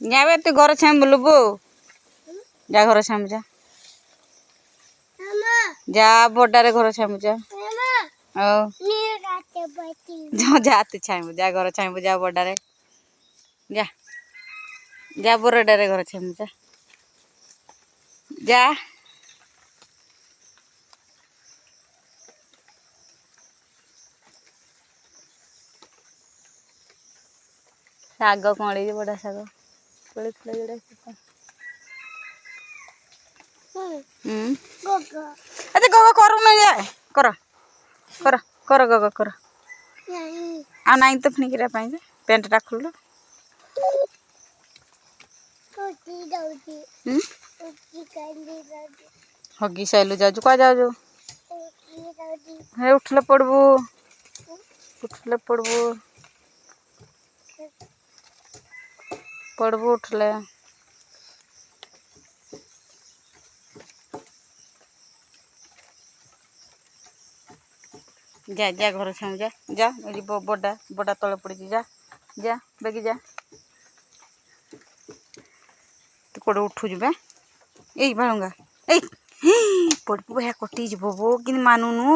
जाबे तू घर छाम बोलबो जा घर छाम जा जा बड़ारे घर छाम जा जा तू छाम जा घर छाम जा बड़ारे जा जा बड़ारे घर छाम जा जा शाग कौड़ी बड़ा शाग अच्छा गग कर कर कर कर गग कर आ नाई तो फिर पेंट टा खोल हगी सैलु जाजु क्या जाजु हे उठले पड़बू पड़बू उठले जा जा घर छाम जा जा बड़ा बड़ा तले पड़ी जा जा बेगी जा तू कौड़े उठू बे यही बालूंगा पड़बू है कटी जब कि मानुनु